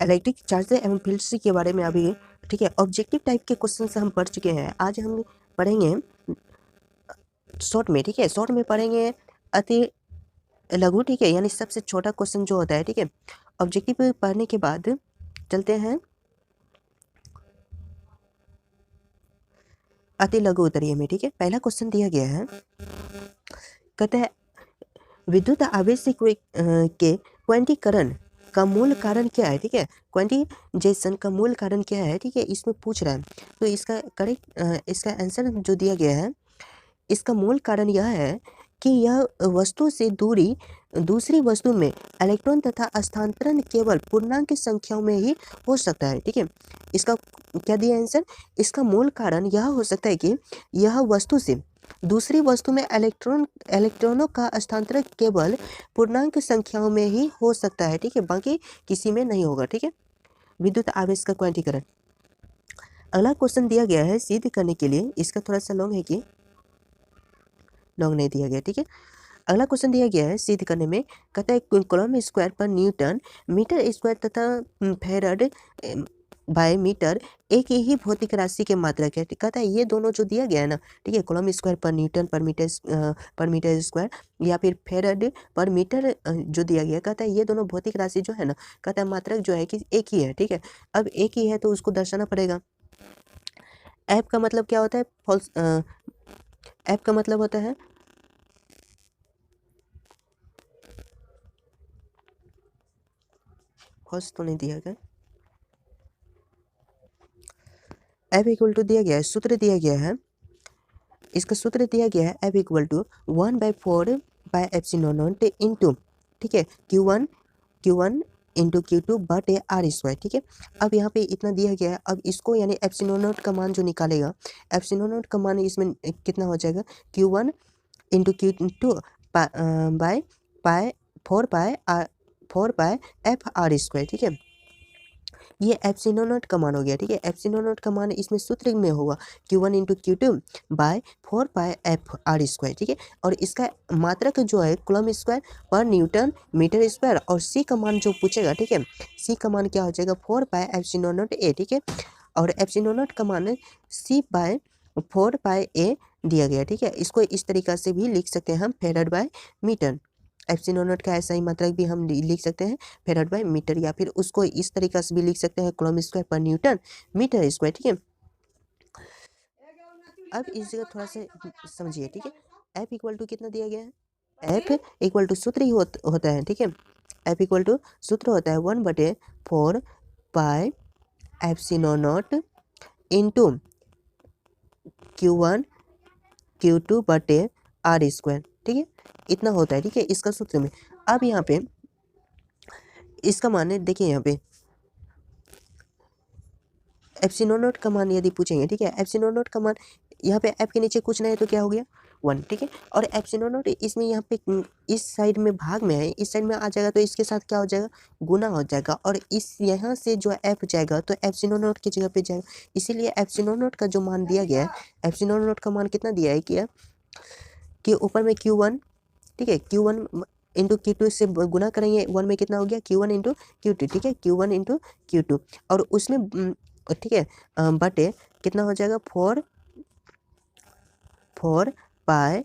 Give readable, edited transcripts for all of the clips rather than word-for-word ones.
Electric charges एवं fields के बारे में अभी, ठीक है, ऑब्जेक्टिव टाइप के क्वेश्चन से हम पढ़ चुके हैं। आज हम पढ़ेंगे शॉर्ट में, ठीक है, शॉर्ट में पढ़ेंगे अति लघु, ठीक है, यानी सबसे छोटा क्वेश्चन जो होता है, ठीक है। ऑब्जेक्टिव पढ़ने के बाद चलते हैं अति लघु उत्तरीय में, ठीक है। पहला क्वेश्चन दिया गया है, कहता है विद्युत आवेश के क्वांटीकरण का मूल कारण क्या है, ठीक है। क्वांटिजेशन का मूल कारण क्या है, ठीक है, इसमें पूछ रहा है। तो इसका करेक्ट इसका आंसर जो दिया गया है, इसका मूल कारण यह है कि यह वस्तु से दूरी दूसरी वस्तु में इलेक्ट्रॉन तथा स्थानांतरण केवल पूर्णांक संख्याओं में ही हो सकता है, ठीक है। इसका क्या दिया आंसर, इसका मूल कारण यह हो सकता है कि यह वस्तु से दूसरी वस्तु में इलेक्ट्रॉनों का स्थानांतरण केवल पूर्णांक संख्याओं में ही हो सकता है, ठीक है, बाकी किसी में नहीं होगा, ठीक है। विद्युत आवेश का क्वांटीकरण। अगला क्वेश्चन दिया गया है सिद्ध करने के लिए, इसका थोड़ा सा लॉन्ग है कि लॉन्ग नहीं दिया गया, ठीक है। अगला क्वेश्चन दिया गया है सिद्ध करने में, कहता है कूलम्ब स्क्वायर पर न्यूटन मीटर स्क्वायर तथा फैराड बाय मीटर एक ही भौतिक राशि के मात्रक है। कहता है ये दोनों जो दिया गया है ना, ठीक है, कूलम्ब स्क्वायर पर न्यूटन पर मीटर स्क्वायर या फिर फैराड पर मीटर जो दिया गया, कहता है ये दोनों भौतिक राशि जो है ना, कहता है मात्रक जो है कि एक ही है, ठीक है। अब एक ही है तो उसको दर्शाना पड़ेगा। एफ का मतलब क्या होता है, फॉल्स, एफ का मतलब होता है फॉल्स तो नहीं दिया गया। एफ इक्वल टू दिया गया है, सूत्र दिया गया है, इसका सूत्र दिया गया है एफ इक्वल टू 1/4 इंटू, ठीक है, Q1 इंटू Q2 बटे आर स्क्वायर, ठीक है। अब यहाँ पे इतना दिया गया है, अब इसको यानी एप्सिलॉन नॉट का मान जो निकालेगा, एप्सिलॉन नॉट का मान इसमें कितना हो जाएगा, Q1 into Q2 by pi 4 पाए एफ आर स्क्वायर, ठीक है। ये एप्सिलॉन नॉट का मान हो गया, ठीक है। एप्सिलॉन नॉट का मान इसमें सूत्र में होगा Q1 इंटू Q2 बाय 4 पाए r², ठीक है। और इसका मात्रक जो है कूलम्ब स्क्वायर पर न्यूटन मीटर स्क्वायर, और सी का मान जो पूछेगा, ठीक है, सी का मान क्या हो जाएगा 4 पाए एप्सिलॉन नॉट ए, ठीक है। और एप्सिलॉन नॉट का मान सी बाय 4 पाए ए दिया गया, ठीक है। इसको इस तरीका से भी लिख सकते हैं हम, farad by meter. Epsilon naught का ऐसा ही मात्रक भी हम लिख सकते हैं फैराड बाय मीटर, या फिर उसको इस तरीका से भी लिख सकते हैं कूलम्ब स्क्वायर पर न्यूटन मीटर स्क्वायर, ठीक है। अब इस जगह थोड़ा सा समझिए, ठीक है। एफ इक्वल टू कितना दिया गया है, एफ इक्वल टू सूत्र ही होता है, ठीक है। एफ इक्वल टू सूत्र होता है 1/4 पाए epsilon not into Q1 Q2 बटे आर स्क्वायर, ठीक है, इतना होता है, ठीक है, इसका सूत्र में। अब यहाँ पे इसका मान है, देखिए यहाँ पे एप्सिलॉन नॉट का मान यदि पूछेंगे, ठीक है, एप्सिलॉन नॉट का मान यहाँ पे एफ के नीचे कुछ नहीं है तो क्या हो गया 1, ठीक है। और एप्सिलॉन नॉट इसमें यहाँ पे इस साइड में भाग में है, इस साइड में आ जाएगा तो इसके साथ क्या हो जाएगा, गुना हो जाएगा, और इस यहाँ से जो एफ जाएगा तो एप्सिलॉन नॉट की जगह पे जाएगा। इसीलिए एप्सिलॉन नॉट का जो मान दिया गया है, एप्सिलॉन नॉट का मान कितना दिया है कि ऊपर में Q1, ठीक है, Q1 इंटू Q2 से गुना करेंगे, 1 में कितना हो गया Q1 इंटू Q2, ठीक है, Q1 इंटू Q2, और उसमें ठीक है बटे कितना हो जाएगा 4 पाए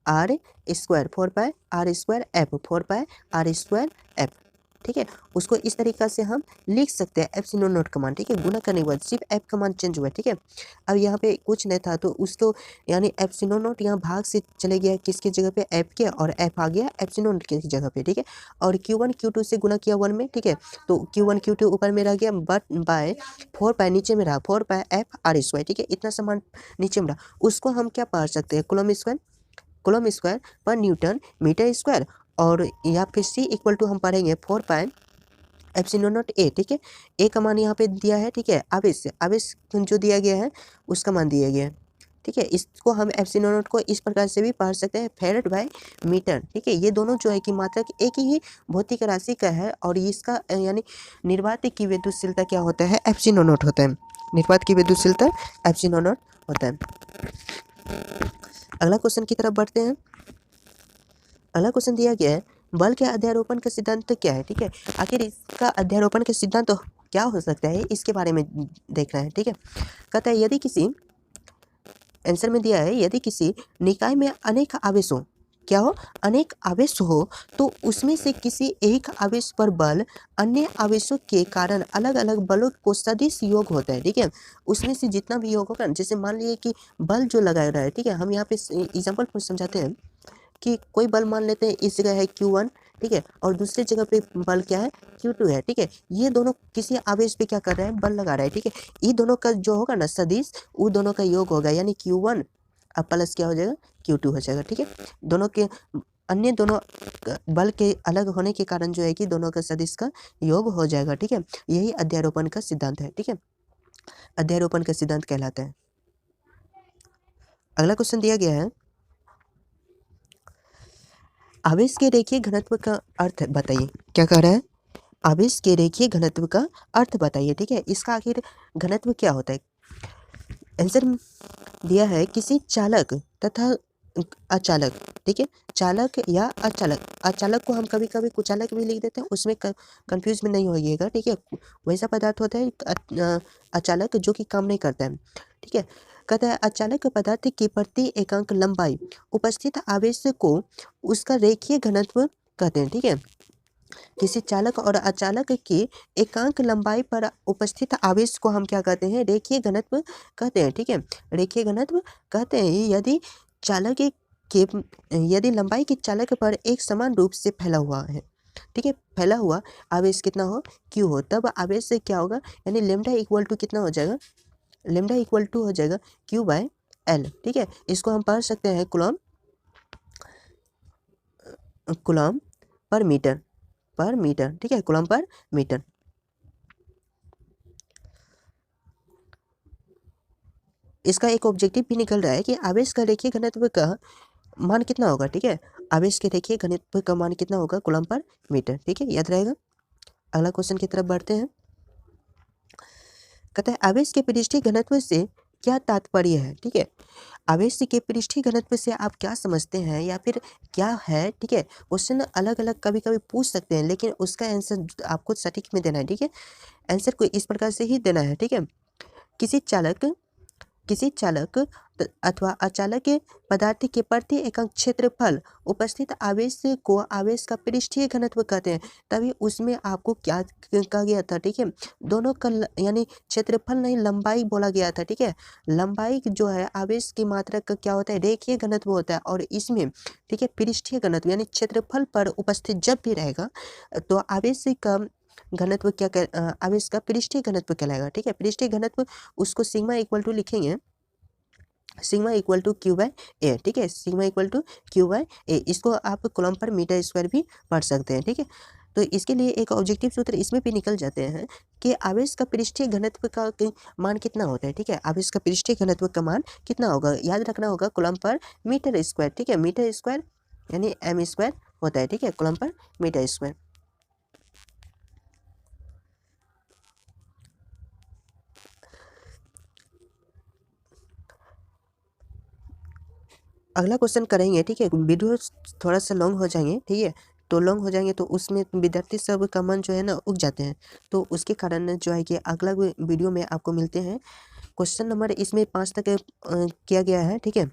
आर स्क्वायर, 4 पाए आर स्क्वायर एफ, ठीक है। उसको इस तरीका से हम लिख सकते हैं एप्सिलॉन नॉट का मान, ठीक है, गुना करने के बाद सिर्फ एफ का मान चेंज हुआ है, ठीक है। अब यहाँ पे कुछ नहीं था तो उसको यानी एप्सिलॉन नॉट यहाँ भाग से चले गया किसके जगह पे, एफ के, और एफ आ गया एप्सिलॉन नॉट की जगह पे, ठीक है। और Q1 Q2 से गुना किया 1 में, ठीक है, तो Q1 Q2 ऊपर में रह गया बट बाय 4 पाए नीचे में रहा 4 पाए एफ आर स्क्वायर, ठीक है, इतना सामान नीचे में रहा। उसको हम क्या पढ़ सकते हैं, कूलम्ब स्क्वायर पर न्यूटन मीटर स्क्वायर, और या फिर सी इक्वल टू हम पढ़ेंगे 4 पाए एप्सिलॉन नॉट ए, ठीक है। ए का मान यहाँ पे दिया है, ठीक है, आवेश जो दिया गया है उसका मान दिया गया है, ठीक है। इसको हम एप्सिलॉन नॉट को इस प्रकार से भी पढ़ सकते हैं फैराड बाय मीटर, ठीक है। ये दोनों जो है कि मात्रक एक ही भौतिक राशि का है, और इसका यानी निर्वात की विद्युतशीलता क्या होता है, एप्सिलॉन नॉट होता है, निर्वात की विद्युतशीलता एप्सिलॉन नॉट होता है। अगला क्वेश्चन की तरफ बढ़ते हैं। अगला क्वेश्चन दिया गया है बल के अध्यारोपण का सिद्धांत तो क्या है, ठीक है। आखिर इसका अध्यारोपण का सिद्धांत तो क्या हो सकता है, इसके बारे में देखना है, ठीक है। कहता है यदि किसी, आंसर में दिया है, यदि किसी निकाय में अनेक आवेश हो, क्या हो, अनेक आवेश हो, तो उसमें से किसी एक आवेश पर बल अन्य आवेशों के कारण अलग अलग बलों को सदिश योग होता है, ठीक है। उसमें से जितना भी योग होगा, जैसे मान लीजिए कि बल जो लगा रहा है, ठीक है, हम यहाँ पे एग्जाम्पल पर समझाते हैं कि कोई बल मान लेते हैं इस जगह है Q1, ठीक है, और दूसरी जगह पे बल क्या है, Q2 है, ठीक है। ये दोनों किसी आवेश पे क्या कर रहे हैं, बल लगा रहे हैं, ठीक है। ये दोनों का जो होगा ना सदिश, वो दोनों का योग होगा, यानी Q1 अब प्लस क्या हो जाएगा, Q2 हो जाएगा, ठीक है। दोनों के अन्य दोनों बल के अलग होने के कारण जो है कि दोनों का सदिश का योग हो जाएगा, ठीक है। यही अध्यारोपण का सिद्धांत है, ठीक है, अध्यारोपण का सिद्धांत कहलाता है। अगला क्वेश्चन दिया गया है, आवेश के रेखीय घनत्व का अर्थ बताइए। क्या कह रहा है, आवेश के रेखीय घनत्व का अर्थ बताइए, ठीक है। इसका आखिर घनत्व क्या होता है। आंसर दिया है किसी चालक तथा अचालक, ठीक है, चालक या अचालक, अचालक को हम कभी कभी कुचालक भी लिख देते हैं, उसमें कंफ्यूज में नहीं होइएगा, ठीक है। वैसा पदार्थ होता है अचालक जो कि काम नहीं करता है, ठीक है। कहता है अचालक पदार्थ की प्रति एकांक लंबाई उपस्थित आवेश को उसका रेखीय घनत्व कहते हैं, ठीक है। किसी चालक और अचालक की एकांक लंबाई पर उपस्थित आवेश को हम क्या कहते हैं, रेखीय घनत्व कहते हैं, ठीक है। रेखीय घनत्व कहते हैं यदि चालक के यदि लंबाई के चालक पर एक समान रूप से फैला हुआ है, ठीक है, फैला हुआ आवेश कितना हो, Q हो, तब आवेश से क्या होगा, यानी लेमडा इक्वल टू कितना हो जाएगा, लेमडा इक्वल टू हो जाएगा Q/L, ठीक है। इसको हम पढ़ सकते हैं कूलम पर मीटर, ठीक है, कूलम पर मीटर। इसका एक ऑब्जेक्टिव भी निकल रहा है कि आवेश का रेखीय घनत्व का मान कितना होगा, ठीक है, आवेश के रेखीय घनत्व का मान कितना होगा कूलम पर मीटर, ठीक है, याद रहेगा। अगला क्वेश्चन की तरफ बढ़ते हैं। कहता है आवेश के पृष्ठीय घनत्व से क्या तात्पर्य है, ठीक है। आवेश के पृष्ठीय घनत्व से आप क्या समझते हैं या फिर क्या है, ठीक है। क्वेश्चन अलग अलग कभी कभी पूछ सकते हैं, लेकिन उसका आंसर आपको सटीक में देना है, ठीक है। आंसर को इस प्रकार से ही देना है, ठीक है। किसी चालक अथवा अचालक पदार्थ के प्रति एकांक क्षेत्रफल उपस्थित आवेश को आवेश का पृष्ठीय घनत्व कहते हैं। तभी उसमें आपको क्या कहा गया था, ठीक है, दोनों का यानी क्षेत्रफल नहीं लंबाई बोला गया था, ठीक है। लंबाई जो है आवेश की मात्रा का क्या होता है, रेखीय घनत्व होता है, और इसमें, ठीक है, पृष्ठीय घनत्व यानी क्षेत्रफल पर उपस्थित जब भी रहेगा तो आवेश का घनत्व आवेश का पृष्ठीय घनत्व कहलाएगा, ठीक है। पृष्ठीय घनत्व उसको सिग्मा इक्वल टू लिखेंगे, सिग्मा इक्वल टू Q/A, ठीक है, सिग्मा इक्वल टू Q/A। इसको आप कूलम पर मीटर स्क्वायर भी पढ़ सकते हैं, ठीक है। तो इसके लिए एक ऑब्जेक्टिव सूत्र इसमें भी निकल जाते हैं कि आवेश का पृष्ठीय घनत्व का मान कितना होता है, ठीक है। आवेश का पृष्ठीय घनत्व का मान कितना होगा, याद रखना होगा कूलम पर मीटर स्क्वायर, ठीक है, मीटर स्क्वायर यानी m स्क्वायर होता है, ठीक है, कूलम पर मीटर स्क्वायर। अगला क्वेश्चन करेंगे, ठीक है। वीडियो थोड़ा सा लॉन्ग हो जाएंगे, ठीक है, तो लॉन्ग हो जाएंगे तो उसमें विद्यार्थी सब का मन जो है ना उग जाते हैं, तो उसके कारण जो है कि अगला वीडियो में आपको मिलते हैं। क्वेश्चन नंबर इसमें 5 तक किया गया है, ठीक है,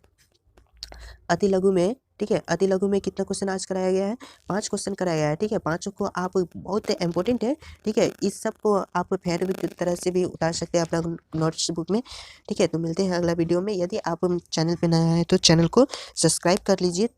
अति लघु में, ठीक है। अति लघु में कितना क्वेश्चन आज कराया गया है, 5 क्वेश्चन कराया गया है, ठीक है। 5 को आप बहुत इंपॉर्टेंट है, ठीक है। इस सब को आप फेयर की तरह से भी उतार सकते हैं अपना नोट्स बुक में, ठीक है। तो मिलते हैं अगला वीडियो में। यदि आप चैनल पे नया है तो चैनल को सब्सक्राइब कर लीजिए।